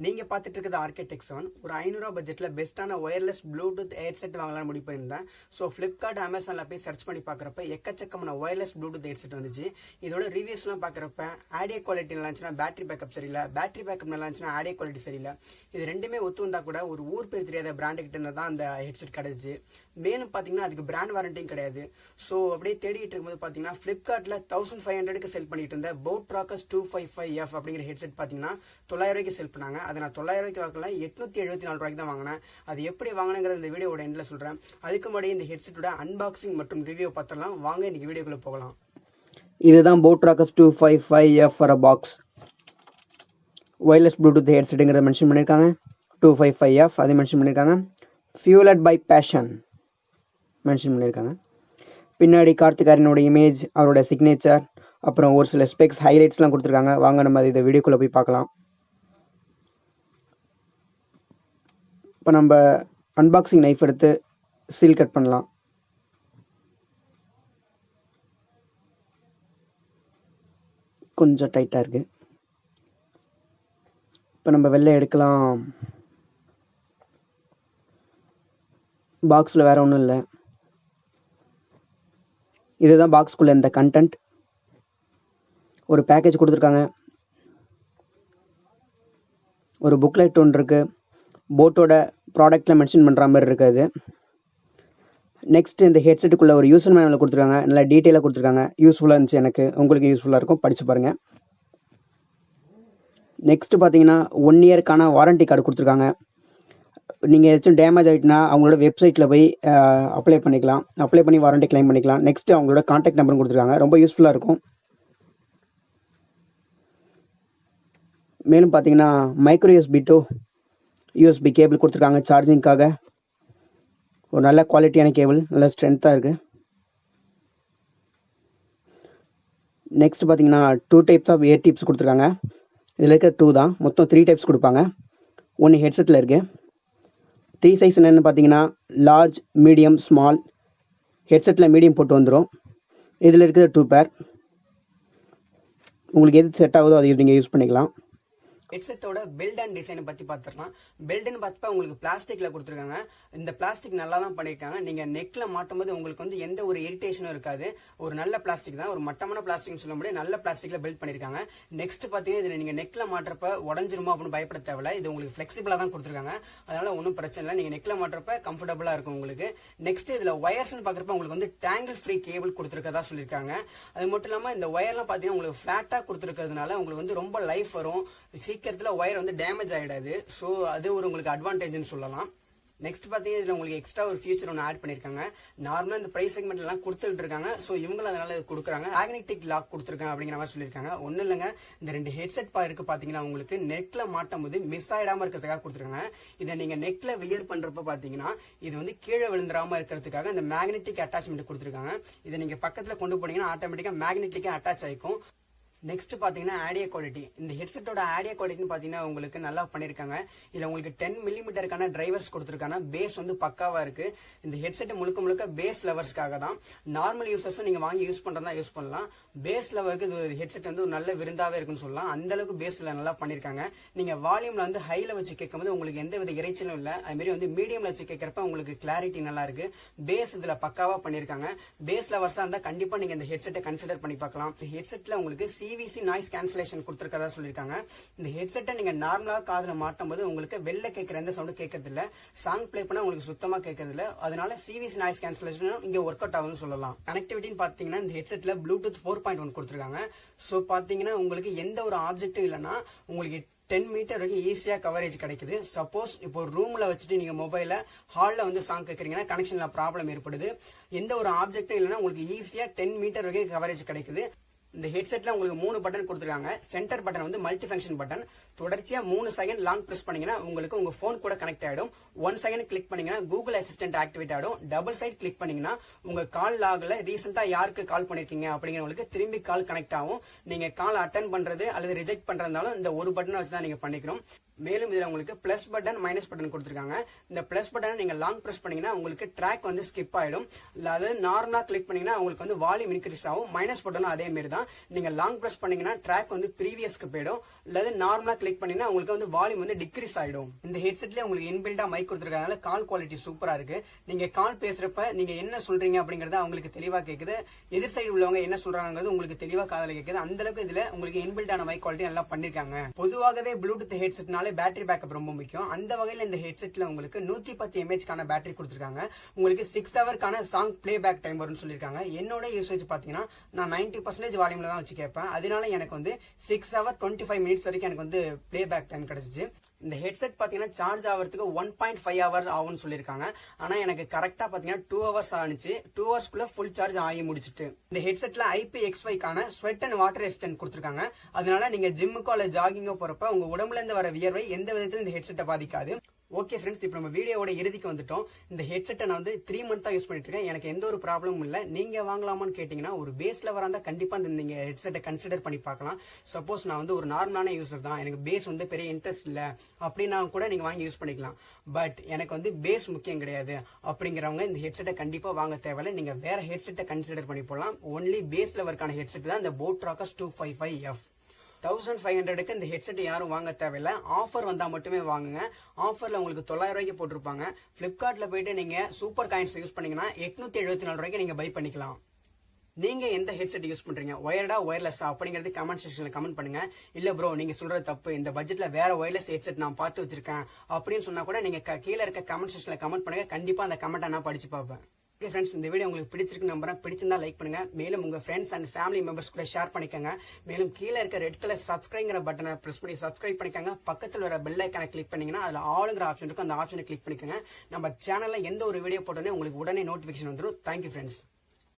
நீங்க பார்த்துட்டு இருக்கிறது Rs874 ஒரு 500 ரூபாய் பட்ஜெட்ல பெஸ்ட்டான ஒயர்லெஸ் ப்ளூடூத் ஹெட்செட் வாங்கலாம்னு முடிவு பண்ணியிருந்தேன். ஸோ ஃப்ளிப்கார்ட் அமேசான்ல போய் சர்ச் பண்ணி பார்க்குறப்ப எக்கச்சக்கமான ஒயர்லெஸ் ப்ளூடூத் ஹெட்செட் வந்துச்சு. இதோட ரிவ்யூஸ்லாம் பார்க்குறப்ப ஆடியோ குவாலிட்டி நல்லா இருந்துச்சுன்னா பேட்டரி பேக்கப் சரியில்லை, பேட்டரி பேக்கப் நல்லா இருந்துச்சுன்னா ஆடியோ குவாலிட்டி சரியில்லை. இது ரெண்டுமே ஒத்து வந்தா கூட ஒரு ஊர் பேர் தெரியாத பிராண்டு கிட்ட இருந்தால் தான் அந்த ஹெட்செட் கிடைச்சிச்சு. மேலும் பார்த்தீங்கன்னா அதுக்கு பிராண்ட் வாரண்டியும் கிடையாது. ஸோ அப்படியே தேடிட்டு இருக்கும்போது பார்த்தீங்கன்னா ஃப்ளிப்கார்ட்டில் 1500க்கு செல் பண்ணிட்டு இருந்த போட்ராக்கஸ் 255F அப்படிங்கிற ஹெட்செட் பார்த்தீங்கன்னா 900 ரூபாய்க்கு செல் பண்ணாங்க. அதை நான் 900 ரூபாய்க்கு வாங்கல, 874 ரூபாய்க்கு தான் வாங்கினேன். அது எப்படி வாங்கினேங்கிறது இந்த வீடியோட எண்டில் சொல்கிறேன். அதுக்கு முன்னாடி இந்த ஹெட்செட்டோட அன்பாக்சிங் மற்றும் ரிவ்யூ பார்த்தலாம். வாங்க இன்னைக்கு வீடியோக்குள்ளே போகலாம். இதுதான் Boat Rockerz 255F for a box wireless Bluetooth ஹெட்செட்டுங்கிறத மென்ஷன் பண்ணியிருக்காங்க. 255F அதை மென்ஷன் பண்ணியிருக்காங்க. ஃபியூலட் பை பேஷன் மென்ஷன் பண்ணியிருக்காங்க. பின்னாடி கார்த்திகாரனோட இமேஜ், அவரோட சிக்னேச்சர், அப்புறம் ஒரு சில ஸ்பெக்ஸ் ஹைலைட்ஸ்லாம் கொடுத்துருக்காங்க. வாங்க நம்ம இதை வீடியோக்குள்ளே போய் பார்க்கலாம். இப்போ நம்ம அன்பாக்சிங் நைஃப் எடுத்து சீல் கட் பண்ணலாம். கொஞ்சம் டைட்டாக இருக்குது. இப்போ நம்ம வெளில எடுக்கலாம். பாக்ஸில் வேறு ஒன்றும் இல்லை. இதுதான் பாக்ஸ்குள்ளே இந்த கண்டென்ட். ஒரு பேக்கேஜ் கொடுத்துருக்காங்க. ஒரு புக்லெட் ஒன்று இருக்குது. போட்டோட ப்ராடக்டில் மென்ஷன் பண்ணுற மாதிரி இருக்காது. நெக்ஸ்ட் இந்த ஹெட்செட்டுக்குள்ளே ஒரு யூசர் மேனுவல் கொடுத்துருக்காங்க. நல்லா டீட்டெயிலாக கொடுத்துருக்காங்க. யூஸ்ஃபுல்லாக இருந்துச்சு. எனக்கு உங்களுக்கு யூஸ்ஃபுல்லாக இருக்கும், படித்து பாருங்கள். நெக்ஸ்ட்டு பார்த்தீங்கன்னா 1 இயர்க்கான வாரண்டி கார்டு கொடுத்துருக்காங்க. நீங்கள் ஏதாச்சும் டேமேஜ் ஆகிட்டுனா அவங்களோட வெப்சைட்டில் போய் அப்ளை பண்ணிக்கலாம். அப்ளை பண்ணி வாரண்டி கிளைம் பண்ணிக்கலாம். நெக்ஸ்ட்டு அவங்களோட கான்டாக்ட் நம்பரும் கொடுத்துருக்காங்க. ரொம்ப யூஸ்ஃபுல்லாக இருக்கும். மேலும் பார்த்தீங்கன்னா micro USB to USB cable கொடுத்துருக்காங்க சார்ஜிங்காக. ஒரு நல்ல குவாலிட்டியான கேபிள், நல்ல ஸ்ட்ரென்த்தாக இருக்குது. நெக்ஸ்ட் பார்த்தீங்கன்னா 2 டைப்ஸ் ஆஃப் இயர் டிப்ஸ் கொடுத்துருக்காங்க. இதில் இருக்க 2 தான், மொத்தம் 3 டைப்ஸ் கொடுப்பாங்க. 1 ஹெட்செட்டில் இருக்குது. 3 சைஸ் என்னென்னு பார்த்தீங்கன்னா லார்ஜ், மீடியம், ஸ்மால். ஹெட்செட்டில் மீடியம் போட்டு வந்துடும். இதில் இருக்கிற 2 பேர். உங்களுக்கு எது செட் ஆகுதோ அதை நீங்கள் யூஸ் பண்ணிக்கலாம். ஹெட்செட்டோட பில்ட் அண்ட் டிசைனை பற்றி பார்த்துக்கலாம். பில்டுன்னு பார்த்தப்ப உங்களுக்கு பிளாஸ்டிக்கில் கொடுத்துருக்காங்க. இந்த பிளாஸ்டிக் நல்லா தான் பண்ணியிருக்காங்க. நீங்கள் நெக்கில் மாட்டும் போது உங்களுக்கு வந்து எந்த ஒரு இரிட்டேஷனும் இருக்காது. ஒரு நல்ல பிளாஸ்டிக் தான், ஒரு மட்டமான பிளாஸ்டிக்னு சொல்ல முடியாது, நல்ல பிளாஸ்டிக்கில் பில்ட் பண்ணியிருக்காங்க. நெக்ஸ்ட் பார்த்தீங்கன்னா இதில் நீங்கள் நெக்கில் மாட்டுறப்ப உடஞ்சிருமா அப்படின்னு பயப்பட தேவையில்ல. இது உங்களுக்கு ஃப்ளெக்சிபிளாக தான் கொடுத்துருக்காங்க. அதனால ஒன்றும் பிரச்சனை இல்லை. நீங்கள் நெக்கில் மாட்டுறப்ப கம்ஃபர்டபுளாக இருக்கும் உங்களுக்கு. நெக்ஸ்ட் இதில் ஒயர்ஸ்ன்னு பார்க்குறப்ப உங்களுக்கு வந்து டேங்கிள் ஃப்ரீ கேபிள் கொடுத்துருக்கதா சொல்லியிருக்காங்க. அது மட்டும் இல்லாமல் இந்த ஒயர்லாம் பார்த்தீங்கன்னா உங்களுக்கு ஃப்ளாட்டாக கொடுத்துருக்கிறதுனால உங்களுக்கு வந்து ரொம்ப லைஃப் வரும். சீக்கிரத்தில் ஒயர் வந்து டேமேஜ் ஆகிடாது. ஸோ அது ஒரு உங்களுக்கு அட்வான்டேஜ்னு சொல்லலாம். நெக்ஸ்ட் பார்த்தீங்கன்னா இதில் உங்களுக்கு எக்ஸ்ட்ரா ஒரு ஃபியூச்சர் ஒன்று ஆட் பண்ணியிருக்காங்க. நார்மலாக இந்த ப்ரைஸ் செக்மெண்ட்லாம் கொடுத்துட்டு இருக்காங்க. ஸோ இவங்களும் அதனால இது கொடுக்குறாங்க. மேக்னெட்டிக் லாக் கொடுத்துருக்காங்க அப்படிங்கிற மாதிரி சொல்லியிருக்காங்க. ஒன்றும் இல்லைங்க, இந்த 2 ஹெட்செட் இருக்கு பார்த்தீங்கன்னா உங்களுக்கு நெக்கில் மாட்டும் போது மிஸ் ஆகிடாமல் இருக்கிறதுக்காக கொடுத்துருக்காங்க. இதை நீங்கள் நெக்கில் வியர் பண்ணுறப்ப பார்த்தீங்கன்னா இது வந்து கீழே விழுந்துடாமல் இருக்கிறதுக்காக இந்த மேக்னெட்டிக் அட்டாச்மெண்ட் கொடுத்துருக்காங்க. இதை நீங்கள் பக்கத்தில் கொண்டு போனீங்கன்னா ஆட்டோமேட்டிக்காக மேக்னெட்டிக்காக அட்டாச் ஆகிக்கும். நெக்ஸ்ட் பார்த்தீங்கன்னா ஆடியோ குவாலிட்டி. இந்த ஹெட்செட்டோட ஆடியோ குவாலிட்டின்னு பார்த்தீங்கன்னா உங்களுக்கு நல்லா பண்ணியிருக்காங்க. இதில் உங்களுக்கு 10 மில்லிமீட்டருக்கான டிரைவர்ஸ் கொடுத்துருக்காங்க. பேஸ் வந்து பக்காவாக இருக்குது. இந்த ஹெட்செட் முழுக்க பேஸ் லெவர்ஸ்க்காக தான். நார்மல் யூசர்ஸும் நீங்கள் வாங்கி யூஸ் பண்ணுறதா யூஸ் பண்ணலாம். பேஸ் லெவருக்கு இது ஒரு ஹெட்செட் வந்து ஒரு நல்ல விருந்தாவே இருக்குன்னு சொல்லலாம். அந்த அளவுக்கு பேஸ்ல நல்லா பண்ணியிருக்காங்க. நீங்கள் வால்யூம்ல வந்து ஹைல வச்சு கேட்கும்போது உங்களுக்கு எந்த வித இறைச்சலும் இல்லை. அதுமாரி வந்து மீடியம்ல வச்சு கேட்கறப்ப உங்களுக்கு கிளாரிட்டி நல்லா இருக்கு. பேஸ் இதில் பக்காவாக பண்ணியிருக்காங்க. பேஸ் லெவர்ஸாக இருந்தால் கண்டிப்பாக நீங்கள் இந்த ஹெட்செட்டை கன்சிடர் பண்ணி பார்க்கலாம். இந்த ஹெட்செட்டில் உங்களுக்கு சிவிசி நாய்ஸ் கேன்சலேஷன் கொடுத்துருக்கதா சொல்லியிருக்காங்க. இந்த ஹெட்செட்டை நீங்கள் நார்மலாக காதில் மாட்டும் போது உங்களுக்கு வெளில கேட்குற எந்த சவுண்டும் கேட்கறது இல்லை. சாங் பிளே பண்ணால் உங்களுக்கு சுத்தமாக கேட்கறது இல்லை. அதனால சிவிசி நாய்ஸ் கேன்சலேஷன் இங்கே ஒர்க் அவுட் ஆகுதுன்னு சொல்லலாம். கனெக்டிவிட்டின்னு பார்த்தீங்கன்னா இந்த ஹெட்செட்டில் ப்ளூடூத் 4.1 கொடுத்துருக்காங்க. ஸோ பார்த்தீங்கன்னா உங்களுக்கு எந்த ஒரு ஆப்ஜெக்டும் இல்லைன்னா உங்களுக்கு 10 மீட்டர் வரைக்கும் ஈஸியாக கவரேஜ் கிடைக்குது. சப்போஸ் இப்போ ரூமில் வச்சுட்டு நீங்கள் மொபைலில் ஹாலில் வந்து சாங் கேட்குறீங்கன்னா கனெக்ஷனில் ப்ராப்ளம் ஏற்படுது. எந்த ஒரு ஆப்ஜெக்டும் இல்லைன்னா உங்களுக்கு ஈஸியாக 10 மீட்டர் வரைக்கும் கவரேஜ் கிடைக்குது. இந்த ஹெட்செட்ல உங்களுக்கு 3 பட்டன் கொடுத்துருக்காங்க. சென்டர் பட்டன் வந்து மல்டி ஃபங்க்ஷன் பட்டன். தொடர்ச்சியா 3 செகண்ட் லாங் பிரஸ் பண்ணீங்கன்னா உங்களுக்கு உங்க போன் கூட கனெக்ட் ஆயிடும். 1 செகண்ட் கிளிக் பண்ணீங்கன்னா கூகுள் அசிஸ்டன்ட் ஆக்டிவேட் ஆயிடும். டபுள் சைட் கிளிக் பண்ணீங்கன்னா உங்க கால் லாக்ல ரீசெண்டா யாருக்கு கால் பண்ணிருக்கீங்க அப்படிங்கிறவங்களுக்கு திரும்பி கால் கனெக்ட் ஆகும். நீங்க கால் அட்டன் பண்றது அல்லது ரிஜெக்ட் பண்றதுனாலும் இந்த ஒரு பட்டனை வச்சு தான் நீங்க பண்ணிக்கணும். மேலும் இதுல உங்களுக்கு பிளஸ் பட்டன் மைனஸ் பட்டன் கொடுத்துருக்காங்க. இந்த பிளஸ் பட்டனை நீங்க லாங் பிரஸ் பண்ணீங்கன்னா உங்களுக்கு ட்ராக் வந்து ஸ்கிப் ஆயிடும். அதாவது நார்மலா கிளிக் பண்ணீங்கன்னா உங்களுக்கு வந்து வால்யூம் இன்க்ரீஸ் ஆகும். மைனஸ் பட்டனும் அதே மாதிரி தான். நீங்க லாங் பிரஸ் பண்ணீங்கன்னா ட்ராக் வந்து ப்ரீவியஸ்க்கு போயிடும். அல்லது நார்மலா கிளிக் பண்ணீங்கன்னா உங்களுக்கு வந்து வால்யூம் வந்து டிக்ரீஸ் ஆயிடும். இந்த ஹெட்செட்ல உங்களுக்கு இன்பில்டா மைக் கொடுத்துருக்காங்க. கால் குவாலிட்டி சூப்பரா இருக்கு. நீங்க கால் பேசுறப்ப நீங்க என்ன சொல்றீங்க அப்படிங்கறத அவங்களுக்கு தெளிவா கேக்குது. எதிர் சைடு உள்ளவங்க என்ன சொல்றாங்கிறது உங்களுக்கு தெளிவா காதுல கேக்குது. அந்த அளவுக்கு இதுல உங்களுக்கு இன்பில்டான மைக் குவாலிட்டி நல்லா பண்ணிருக்காங்க. பொதுவாகவே ப்ளூடூத் ஹெட்செட்னால பேட்டரி பேக்கப் ரொம்ப முக்கியம். அந்த வகையில இந்த ஹெட்செட்ல உங்களுக்கு 110 mAh கான பேட்டரி கொடுத்திருக்காங்க. உங்களுக்கு 6 ஹவர்க்கான சாங் பிளே பேக் டைம் வரும்னு சொல்லிருக்காங்க. என்னோட யூசேஜ் பாத்தீங்கன்னா நான் 90% வால்யூம்ல தான் வச்சு கேட்பேன். அதனால எனக்கு வந்து 6 hours 25 minutes வரைக்கும் எனக்கு வந்து பிளே பேக் டைம் கிடைச்சிச்சு. இந்த ஹெட்செட் பாத்தீங்கன்னா சார்ஜ் ஆகிறதுக்கு 1.5 hour ஆகும்னு சொல்லிருக்காங்க. ஆனா எனக்கு கரெக்டா பாத்தீங்கன்னா 2 hours ஆனிச்சு. 2 hoursக்குள்ள ஃபுல் சார்ஜ் ஆகி முடிச்சிட்டு. இந்த ஹெட்செட்ல IPX5 கான ஸ்வெட் அண்ட் வாட்டர் ரெசிஸ்டன்ட் கொடுத்திருக்காங்க. அதனால நீங்க ஜிம்முக்கோ அல்ல ஜாகிங்கோ போறப்ப உங்க உடம்புல இருந்து வர வியர்வை எந்த விதத்திலும் இந்த ஹெட்செட்டை பாதிக்காது. ஓகே ஃப்ரெண்ட்ஸ், இப்போ நம்ம வீடியோவோட இறுதிக்கு வந்துட்டோம். இந்த ஹெட்செட்டை நான் வந்து 3 months யூஸ் பண்ணிட்டு இருக்கேன். எனக்கு எந்த ஒரு ப்ராப்ளமும் இல்லை. நீங்க வாங்கலாமான்னு கேட்டீங்கன்னா ஒரு பேஸ்ல வரா கண்டிப்பா நீங்க ஹெட்செட்டை கன்சிடர் பண்ணி பார்க்கலாம். சப்போஸ் நான் வந்து ஒரு நார்மலான யூசர் தான், எனக்கு பேஸ் வந்து பெரிய இன்ட்ரெஸ்ட் இல்லை அப்படின்னா கூட நீங்க வாங்கி யூஸ் பண்ணிக்கலாம். பட் எனக்கு வந்து பேஸ் முக்கியம் கிடையாது அப்படிங்கிறவங்க இந்த ஹெட்செட்டை கண்டிப்பா வாங்க தேவையில்லை. நீங்க வேற ஹெட்செட்டை கன்சிடர் பண்ணி போடலாம். ஒன்லி பேஸ் லெவலுக்கான ஹெட்செட் தான் இந்த Rs874 255F. 1500க்கு இந்த ஹெட்செட் யாரும் வாங்க தேவையில்லை. ஆஃபர் வந்தா மட்டுமே வாங்குங்க. ஆஃபர்ல உங்களுக்கு 900 ரூபாய்க்கு போட்டிருப்பாங்க. பிளிப்கார்ட்ல போயிட்டு நீங்க சூப்பர் காயின்ஸ் யூஸ் பண்ணீங்கன்னா 874 ரூபாய்க்கு நீங்க பை பண்ணிக்கலாம். நீங்க எந்த ஹெட்செட் யூஸ் பண்றீங்க, ஒயர்டா ஒயர்லெஸ்ஸா அப்படிங்கிறது கமெண்ட் செக்ஷன்ல கமெண்ட் பண்ணுங்க. இல்ல ப்ரோ நீங்க சொல்றது தப்பு, இந்த பட்ஜெட்ல வேற ஒயர்லெஸ் ஹெட்செட் நான் பார்த்து வச்சிருக்கேன் அப்படின்னு சொன்னா கூட நீங்க கீழே இருக்க கமெண்ட் செக்ஷன்ல கமெண்ட் பண்ணுங்க. கண்டிப்பா அந்த கமெண்ட்டை நான் படிச்சு பார்ப்பேன். ஓகே ஃப்ரெண்ட்ஸ், இந்த வீடியோ உங்களுக்கு பிடிச்சிருக்கு நம்புறேன். பிடிச்சிருந்தா லைக் பண்ணுங்க. மேலும் உங்க ஃப்ரெண்ட்ஸ் அண்ட் ஃபேமிலி மெம்பர்ஸ் கூட ஷேர் பண்ணிக்கோங்க. மேலும் கீழே இருக்க ரெட் கலர் சப்ஸ்கிரைங்கிற பட்டனை பிரஸ் பண்ணி சப்ஸ்கிரைப் பண்ணிக்கோங்க. பக்கத்தில் வர பெல் ஐக்கானை கிளிக் பண்ணீங்கன்னா அதுல ஆளுங்கிற ஆப்ஷன் இருக்கும். அந்த ஆப்ஷனை கிளிக் பண்ணிக்கோங்க. நம்ம சேனல்ல எந்த ஒரு வீடியோ போட்டோன்னே உங்களுக்கு உடனே நோட்டிபிகேஷன் வந்துடும். Thank you friends.